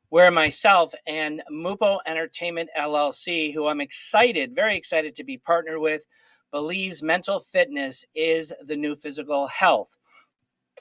where myself and Mupo Entertainment LLC, who I'm excited, very excited to be partnered with, believes mental fitness is the new physical health.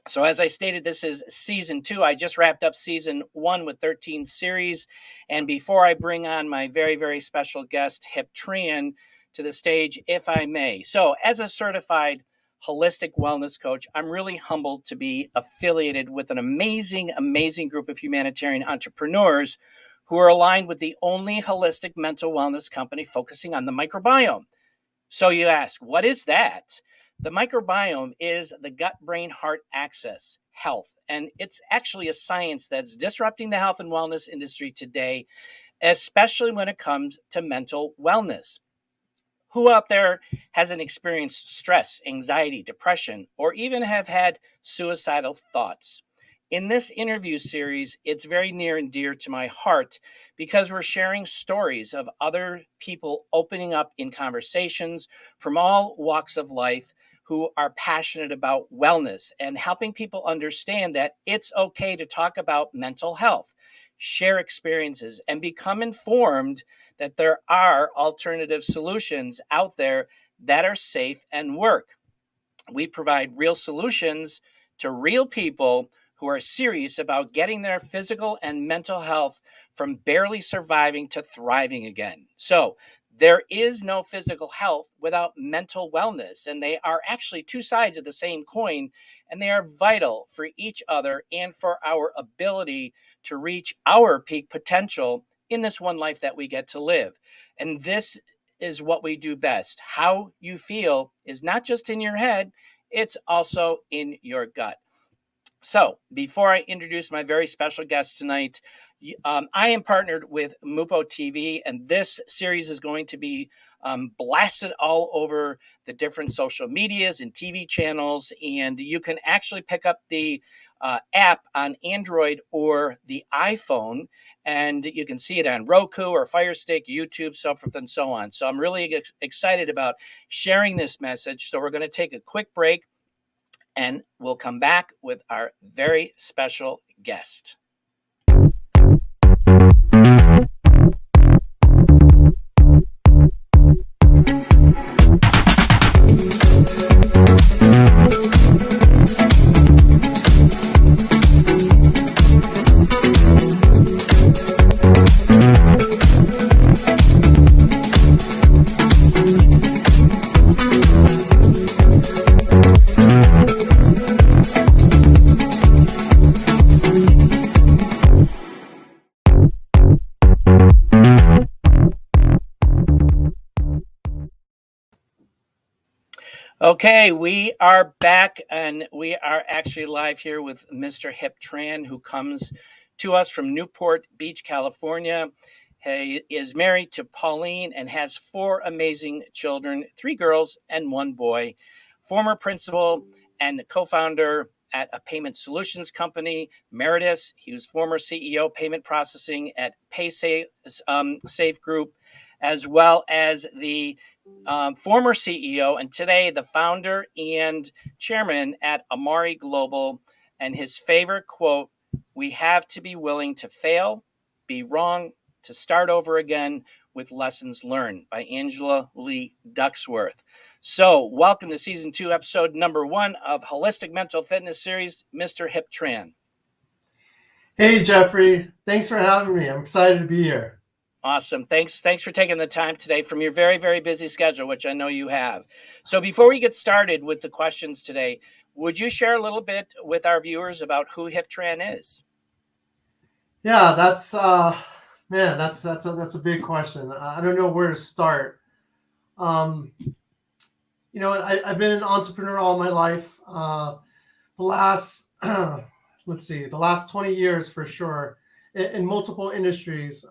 So, as I stated, this is season 2. I just wrapped up season 1 with 13 series. And before I bring on my very, very special guest, Tran, to the stage, if I may. So, as a certified holistic wellness coach, I'm really humbled to be affiliated with an amazing, amazing group of humanitarian entrepreneurs who are aligned with the only holistic mental wellness company focusing on the microbiome. So you ask, what is that? The microbiome is the gut brain heart axis health. And it's actually a science that's disrupting the health and wellness industry today, especially when it comes to mental wellness. Who out there hasn't experienced stress, anxiety, depression, or even have had suicidal thoughts? In this interview series, it's very near and dear to my heart because we're sharing stories of other people opening up in conversations from all walks of life who are passionate about wellness and helping people understand that it's okay to talk about mental health, share experiences, and become informed that there are alternative solutions out there that are safe and work. We provide real solutions to real people who are serious about getting their physical and mental health from barely surviving to thriving again. So, there is no physical health without mental wellness, and they are actually two sides of the same coin, and they are vital for each other and for our ability to reach our peak potential in this one life that we get to live. And this is what we do best. How you feel is not just in your head, it's also in your gut. So, before I introduce my very special guest tonight, I am partnered with Mupo TV, and this series is going to be blasted all over the different social medias and TV channels. And you can actually pick up the app on Android or the iPhone, and you can see it on Roku or Fire Stick, YouTube, so forth and so on. So, I'm really excited about sharing this message. So, we're going to take a quick break and we'll come back with our very special guest. Okay, we are back and we are actually live here with Mr. Tran, who comes to us from Newport Beach, California. He is married to Pauline and has 4 amazing children, 3 girls and 1 boy. Former principal and co-founder at a payment solutions company, Meritus. He was former CEO payment processing at PaySafe Safe Group, as well as the former CEO and today the founder and chairman at Amari Global. And his favorite quote, "We have to be willing to fail, be wrong, to start over again with lessons learned," by Angela Lee Ducksworth. So welcome to season 2, episode number 1 of Holistic Mental Fitness Series, Mr. Tran. Hey, Jeffrey. Thanks for having me. I'm excited to be here. Awesome. Thanks for taking the time today from your very, very busy schedule, which I know you have. So before we get started with the questions today, would you share a little bit with our viewers about who Tran is? Yeah, that's a big question. I don't know where to start. I've been an entrepreneur all my life. The last the last 20 years for sure, in multiple industries.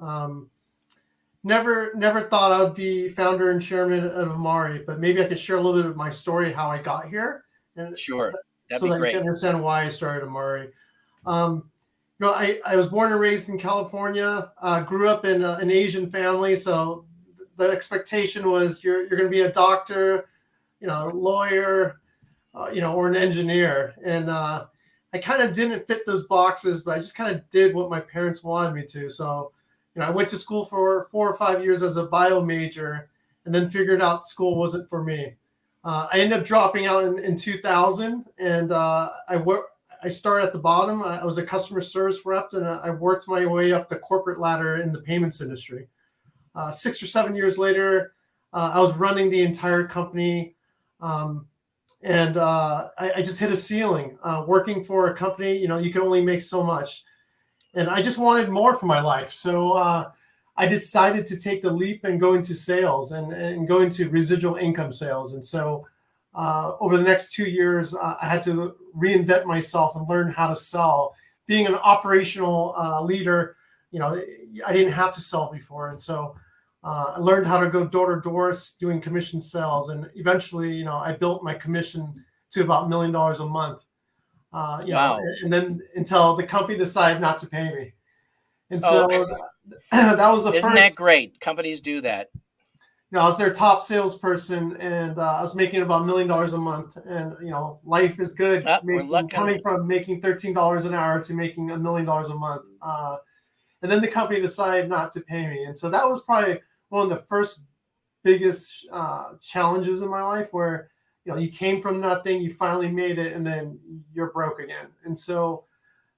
Never thought I would be founder and chairman of Amari, but maybe I could share a little bit of my story, how I got here, and Sure, that'd so be that you great. can understand why I started Amari. I was born and raised in California. Grew up in an Asian family, so the expectation was you're going to be a doctor, lawyer, or an engineer. And I kind of didn't fit those boxes, but I just kind of did what my parents wanted me to. So, I went to school for 4 or 5 years as a bio major, and then figured out school wasn't for me. I ended up dropping out in 2000, and I started at the bottom. I was a customer service rep, and I worked my way up the corporate ladder in the payments industry. 6 or 7 years later, I was running the entire company. Um, and I just hit a ceiling. Working for a company, you can only make so much, and I just wanted more for my life. So I decided to take the leap and go into sales and go into residual income sales. And so over the next 2 years, I had to reinvent myself and learn how to sell. Being an operational leader, I didn't have to sell before, and so I learned how to go door to door doing commission sales, and eventually, I built my commission to about $1 million a month. Wow. And then until the company decided not to pay me, and Oh, so that was the isn't that first. great? Companies do that. I was their top salesperson, and I was making about $1 million a month, and life is good. We're Making looking. coming from making $13 an hour to making $1 million a month. And then the company decided not to pay me, and so that was probably one of the first biggest challenges in my life, where you came from nothing, you finally made it, and then you're broke again. And so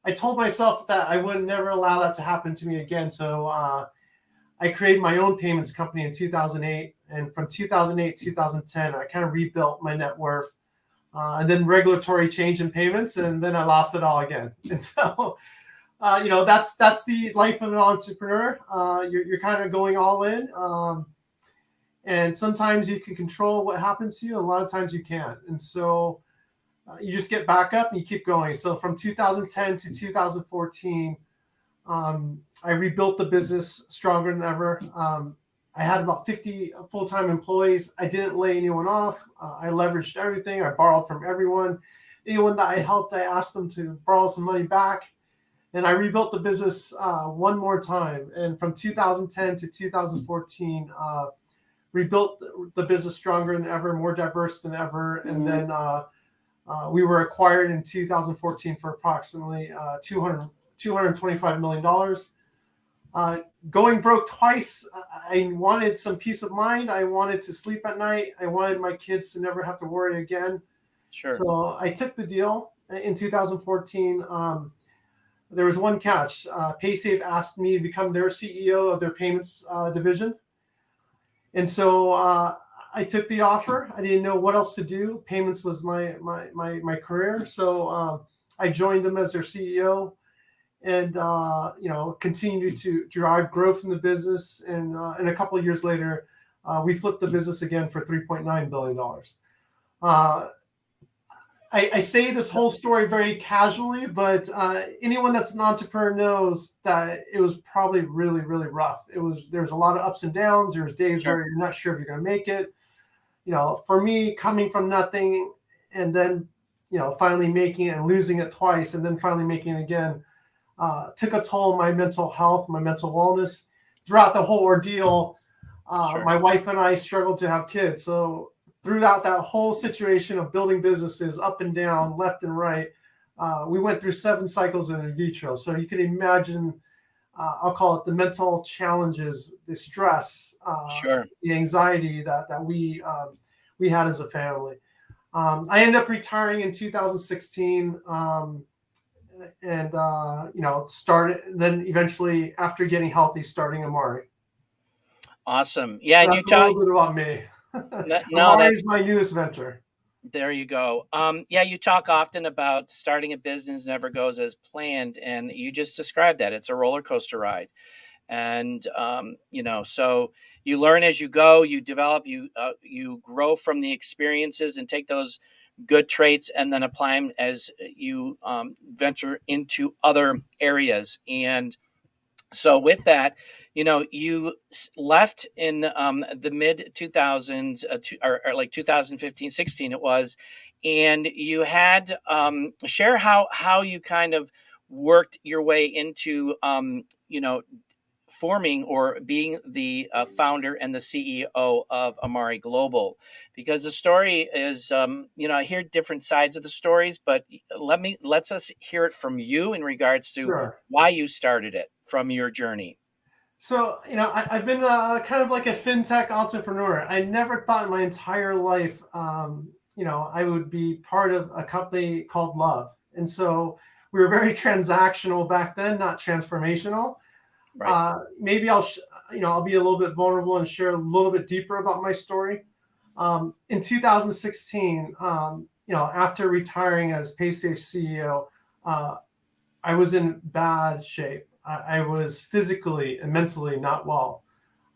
I told myself that I would never allow that to happen to me again. So I created my own payments company in 2008, and from 2008 to 2010, I kind of rebuilt my net worth. And then regulatory change in payments, and then I lost it all again. And so that's the life of an entrepreneur. You're kind of going all in. And sometimes you can control what happens to you, and a lot of times you can't. And so you just get back up and you keep going. So from 2010 to 2014, I rebuilt the business stronger than ever. I had about 50 full-time employees. I didn't lay anyone off. I leveraged everything. I borrowed from everyone. Anyone that I helped, I asked them to borrow some money back. And I rebuilt the business one more time. And from 2010 to 2014, rebuilt the business stronger than ever, more diverse than ever. And then we were acquired in 2014 for approximately $225 million. Going broke twice. I wanted some peace of mind. I wanted to sleep at night. I wanted my kids to never have to worry again. Sure. So I took the deal in 2014. There was one catch. Paysafe asked me to become their CEO of their payments division. And so I took the offer. I didn't know what else to do. Payments was my career. So I joined them as their CEO, and continued to drive growth in the business. And a couple of years later, we flipped the business again for $3.9 billion. I say this whole story very casually, but anyone that's an entrepreneur knows that it was probably really, really rough. There's a lot of ups and downs. There's days Sure. where you're not sure if you're going to make it. For me, coming from nothing and then finally making it and losing it twice, and then finally making it again, took a toll on my mental health, my mental wellness. Throughout the whole ordeal, Sure. my wife and I struggled to have kids. So throughout that whole situation of building businesses up and down, left and right, we went through 7 cycles in vitro. So you can imagine, I'll call it the mental challenges, the stress, Sure. the anxiety that we had as a family. I ended up retiring in 2016, and started. Then eventually, after getting healthy, starting Amari. Awesome. Yeah, So and you that's a talk. little bit about me. No, Amari that's is my newest venture. there. You go. Yeah, you talk often about starting a business never goes as planned, and you just described that. It's a roller coaster ride. And so you learn as you go, you develop, you grow from the experiences and take those good traits and then apply them as you venture into other areas. And so with that, you left in the mid 2000s, or like 2015, 16 it was, and you had share how you kind of worked your way into forming or being the founder and the CEO of Amari Global, because the story is, I hear different sides of the stories, but let's us hear it from you in regards to Sure. why you started it from your journey. So, I've been kind of like a fintech entrepreneur. I never thought in my entire life, I would be part of a company called Love. And so we were very transactional back then, not transformational. Right. Maybe I'll be a little bit vulnerable and share a little bit deeper about my story. In 2016, after retiring as PaySafe CEO, I was in bad shape. I was physically and mentally not well.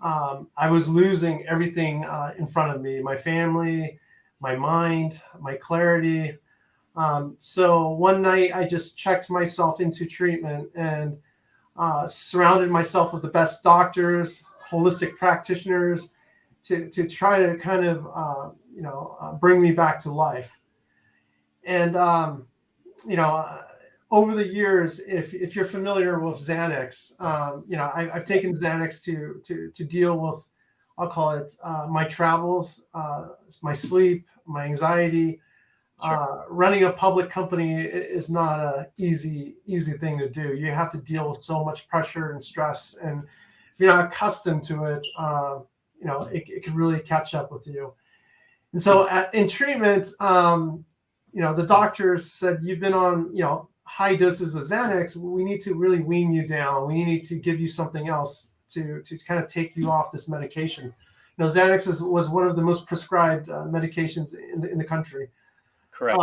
I was losing everything in front of me, my family, my mind, my clarity. So one night I just checked myself into treatment and surrounded myself with the best doctors, holistic practitioners to try to kind of, bring me back to life. And, over the years, if you're familiar with Xanax, I've taken Xanax to deal with, I'll call it my travels, my sleep, my anxiety. Sure. Running a public company is not a easy thing to do. You have to deal with so much pressure and stress, and if you're not accustomed to it, it can really catch up with you. And so in treatment, the doctors said, you've been on, high doses of Xanax. We need to really wean you down. We need to give you something else to kind of take you off this medication. Xanax was one of the most prescribed medications in the country. Correct.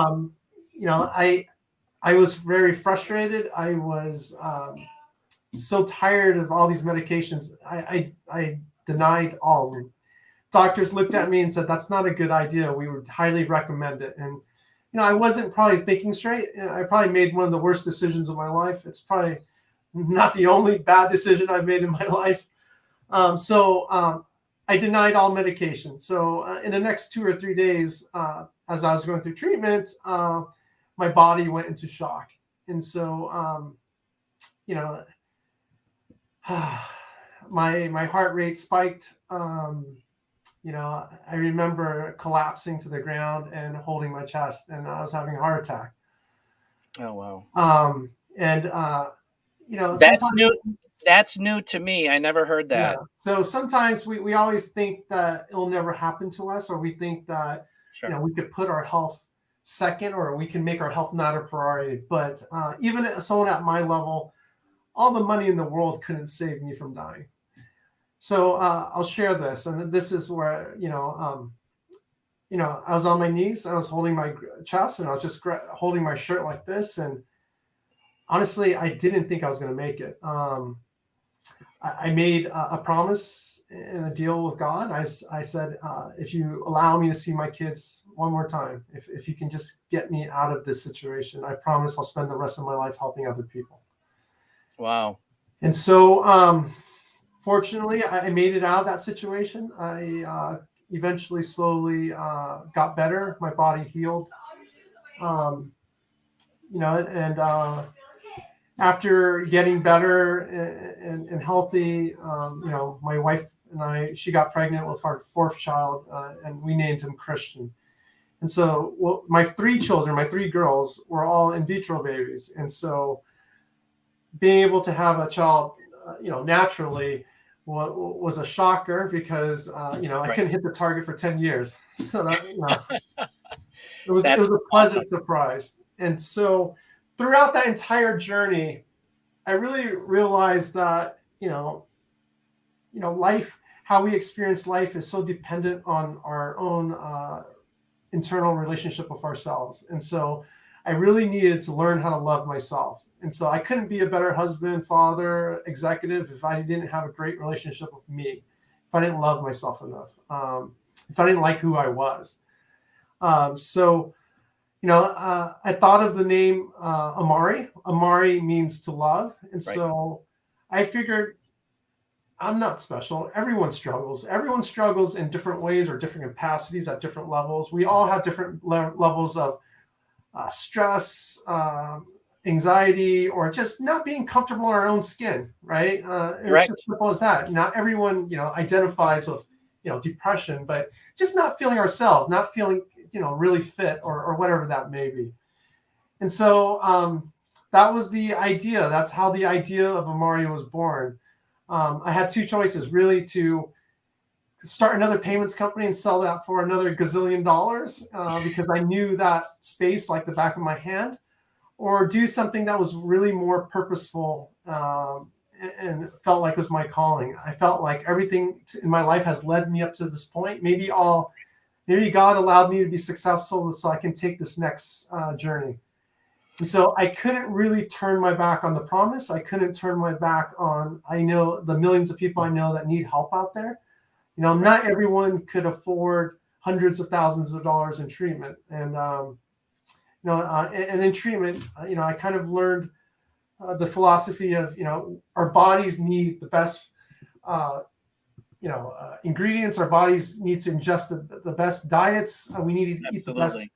I was very frustrated. I was so tired of all these medications. I denied all of them. Doctors looked at me and said, that's not a good idea. We would highly recommend it. And, I wasn't probably thinking straight. I probably made one of the worst decisions of my life. It's probably not the only bad decision I've made in my life. So I denied all medication. So in the next 2 or 3 days, as I was going through treatment, my body went into shock. And so, my heart rate spiked. I remember collapsing to the ground and holding my chest, and I was having a heart attack. Oh, wow. And that's new. That's new to me. I never heard that. Yeah. So sometimes we always think that it'll never happen to us, or we think that, Sure. we could put our health second, or we can make our health not a priority. But even someone at my level, all the money in the world couldn't save me from dying. So I'll share this, and this is where I was on my knees, I was holding my chest, and I was just holding my shirt like this, and honestly, I didn't think I was going to make it. I made a promise and a deal with God. I said, if you allow me to see my kids one more time, if you can just get me out of this situation, I promise I'll spend the rest of my life helping other people. Wow. And so, fortunately, I made it out of that situation. I eventually slowly got better. My body healed. And after getting better and healthy, my wife and she got pregnant with our fourth child, and we named him Christian. And so my 3 children, my 3 girls, were all in vitro babies. And so being able to have a child, naturally was a shocker, because, I couldn't hit the target for 10 years. So that, it was a pleasant surprise. And so throughout that entire journey, I really realized that, life, how we experience life, is so dependent on our own internal relationship with ourselves. And so I really needed to learn how to love myself. And so I couldn't be a better husband, father, executive if I didn't have a great relationship with me, if I didn't love myself enough, if I didn't like who I was. So I thought of the name Amari. Amari means to love. And so I figured, I'm not special. Everyone struggles. Everyone struggles in different ways or different capacities at different levels. We all have different levels of stress, anxiety or just not being comfortable in our own skin, right? It's just Correct. simple as that. Not everyone, identifies with, depression, but just not feeling ourselves, not feeling, really fit or whatever that may be. And so that was the idea. That's how the idea of Amario was born. I had two choices, really, to start another payments company and sell that for another gazillion dollars because I knew that space like the back of my hand, or do something that was really more purposeful and felt like it was my calling. I felt like everything in my life has led me up to this point. Maybe God allowed me to be successful so I can take this next journey. And so I couldn't really turn my back on the promise. I couldn't turn my back on, I know the millions of people I know that need help out there. Not everyone could afford hundreds of thousands of dollars in treatment. And in treatment, I kind of learned the philosophy of, our bodies need the best, ingredients. Our bodies need to ingest the best diets. We need to eat the best,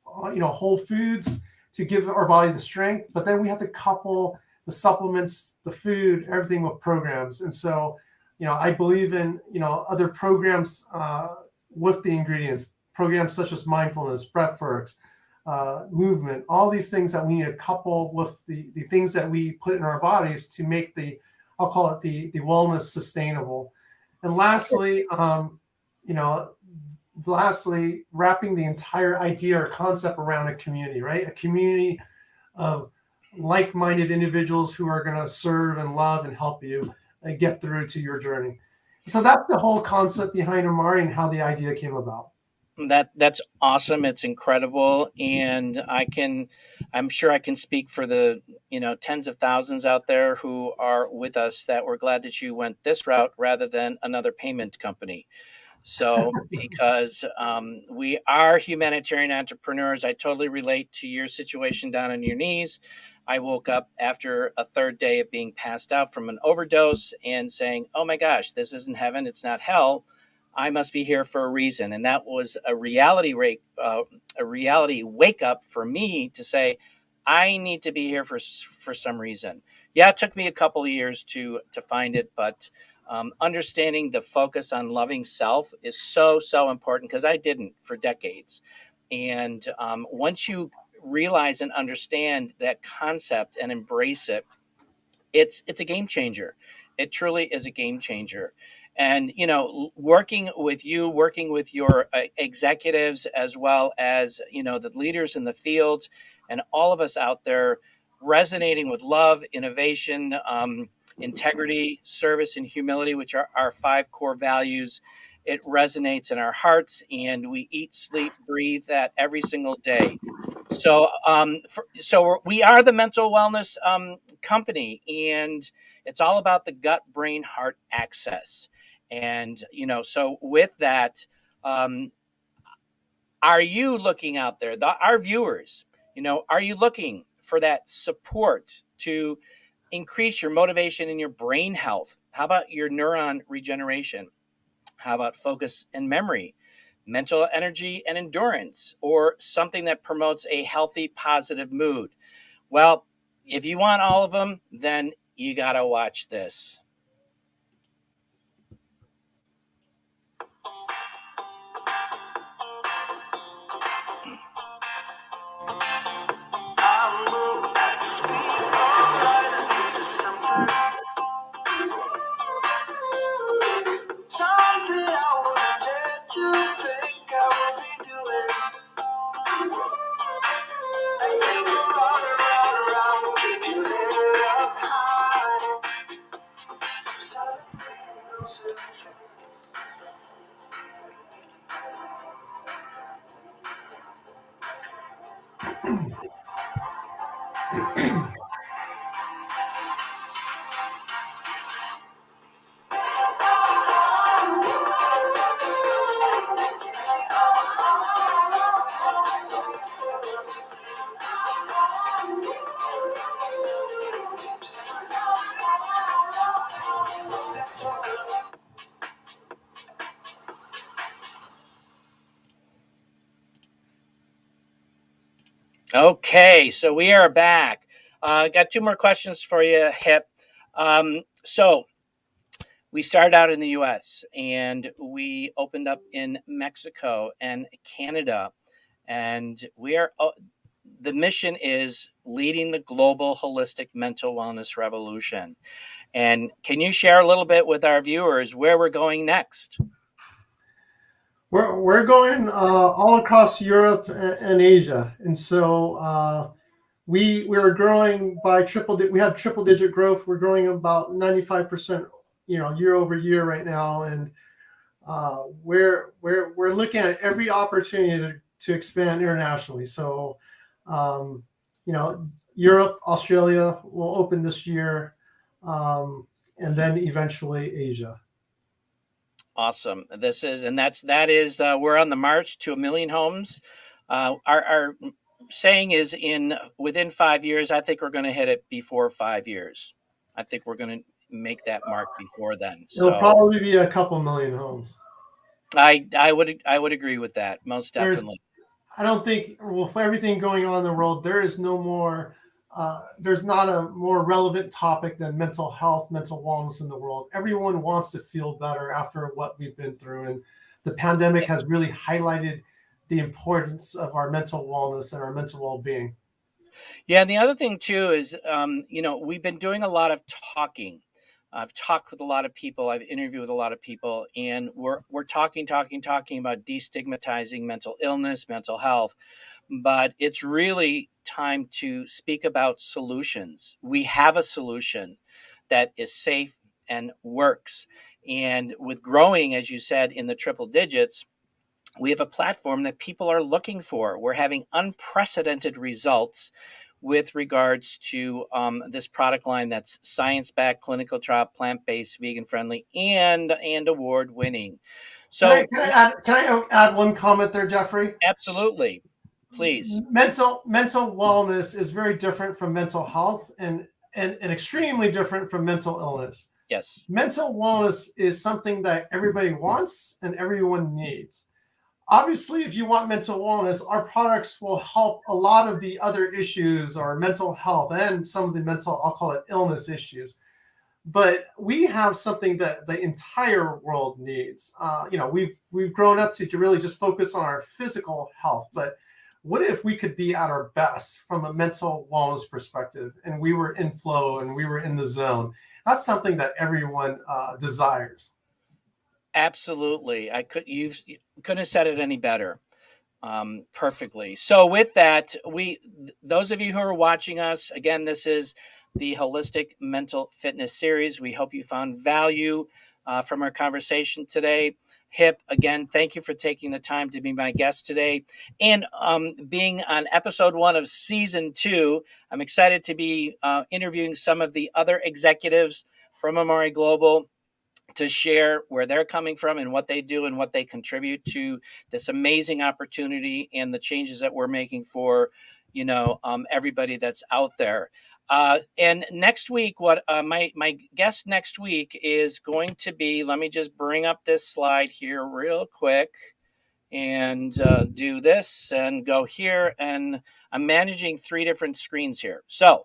Absolutely. whole foods to give our body the strength. But then we have to couple the supplements, the food, everything with programs. And so, I believe in, other programs with the ingredients, programs such as mindfulness, breath works, movement, all these things that we need to couple with the things that we put in our bodies to make I'll call it the wellness sustainable. And you know, lastly, wrapping the entire idea or concept around a community, right? A community of like-minded individuals who are going to serve and love and help you get through to your journey. So that's the whole concept behind Amari and how the idea came about. That's awesome. It's incredible, and I'm sure I can speak for the tens of thousands out there who are with us that we're glad that you went this route rather than another payment company. So, because we are humanitarian entrepreneurs, I totally relate to your situation down on your knees. I woke up after a third day of being passed out from an overdose and saying, "Oh my gosh, this isn't heaven, it's not hell. I must be here for a reason." And that was a reality wake up for me to say, I need to be here for some reason. Yeah, it took me a couple of years to find it, but understanding the focus on loving self is so important because I didn't for decades. And once you realize and understand that concept and embrace it, it's a game changer. It truly is a game changer. And working with you, working with your executives, as well as the leaders in the field, and all of us out there, resonating with love, innovation, integrity, service, and humility, which are our five core values. It resonates in our hearts, and we eat, sleep, breathe that every single day. So we are the mental wellness company, and it's all about the gut, brain, heart access. And so with that, um, are you looking out there, our viewers? Are you looking for that support to increase your motivation and your brain health? How about your neuron regeneration? How about focus and memory, mental energy and endurance, or something that promotes a healthy, positive mood? Well, if you want all of them, then you got to watch this. Something I wouldn't dare to think I would be doing. I think around, keep your head up high. Suddenly you lose everything. Okay, so we are back. Got two more questions for you, Hip. So we started out in the US and we opened up in Mexico and Canada. And the mission is leading the global holistic mental wellness revolution. And can you share a little bit with our viewers where we're going next? We're going all across Europe and Asia, and so we are growing by we have triple digit growth. We're growing about 95%, year over year right now, and we're looking at every opportunity to expand internationally. So, um, you know, Europe, Australia will open this year, and then eventually Asia. Awesome. We're on the march to 1 million homes. Our saying is within 5 years. I think we're going to hit it before 5 years. I think we're going to make that mark before then. It'll So probably be a couple million homes. I would agree with that most There's definitely. I don't think, well, for everything going on in the world, there's not a more relevant topic than mental health, mental wellness in the world. Everyone wants to feel better after what we've been through. And the pandemic has really highlighted the importance of our mental wellness and our mental well being. Yeah, and the other thing too is, we've been doing a lot of talking. I've talked with a lot of people. I've interviewed with a lot of people, and we're talking about destigmatizing mental illness, mental health. But it's really time to speak about solutions. We have a solution that is safe and works. And with growing, as you said, in the triple digits, we have a platform that people are looking for. We're having unprecedented results with regards to this product line that's science-backed, clinical trial, plant-based, vegan-friendly, and award-winning. So, Can I add one comment there, Jeffrey? absolutely, please, Mental wellness is very different from mental health, and extremely different from mental illness. yes, Mental wellness is something that everybody wants and everyone needs. Obviously, if you want mental wellness, our products will help a lot of the other issues or mental health and some of the mental, I'll call it illness issues. But we have something that the entire world needs. We've grown up to really just focus on our physical health, but what if we could be at our best from a mental wellness perspective, and we were in flow and we were in the zone? That's something that everyone desires. absolutely. You couldn't have said it any better. Perfectly. So with that, those of you who are watching us, again, this is the Holistic Mental Fitness Series. We hope you found value from our conversation today. Hip, again, thank you for taking the time to be my guest today and being on episode 1 of season 2. I'm excited to be interviewing some of the other executives from Amari Global to share where they're coming from and what they do and what they contribute to this amazing opportunity and the changes that we're making for everybody that's out there. And next week, what my guest next week is going to be, let me just bring up this slide here real quick and do this and go here, and I'm managing 3 different screens here. So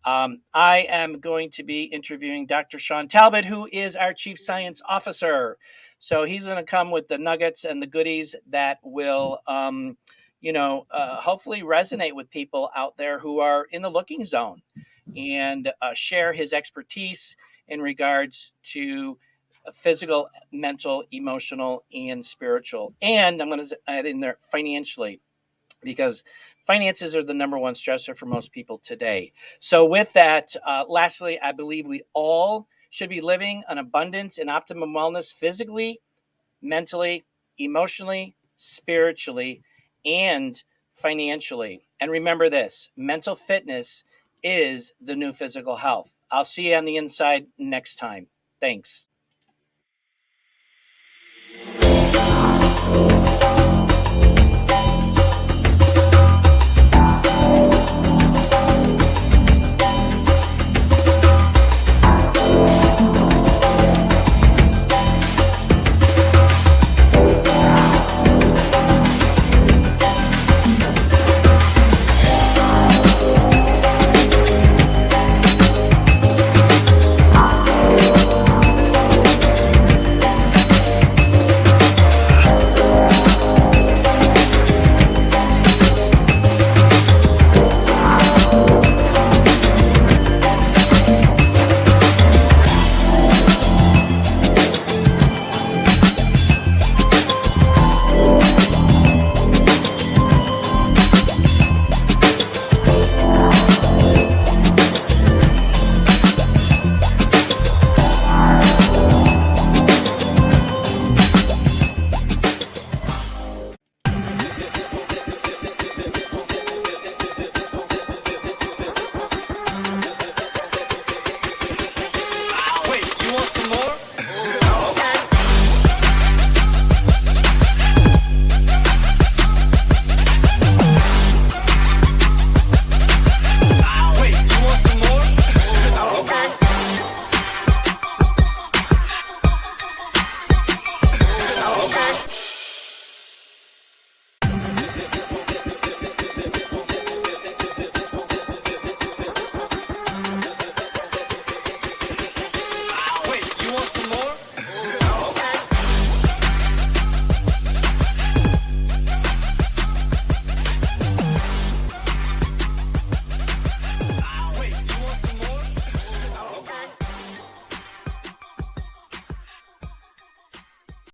I am going to be interviewing Dr. Sean Talbot, who is our Chief Science Officer. So he's going to come with the nuggets and the goodies that will, hopefully resonate with people out there who are in the looking zone, and share his expertise in regards to physical, mental, emotional, and spiritual. And I'm going to add in there financially, because finances are the number one stressor for most people today. So, with that, lastly, I believe we all should be living an abundance and optimum wellness physically, mentally, emotionally, spiritually, and financially. And remember this: mental fitness is the new physical health. I'll see you on the inside next time. Thanks.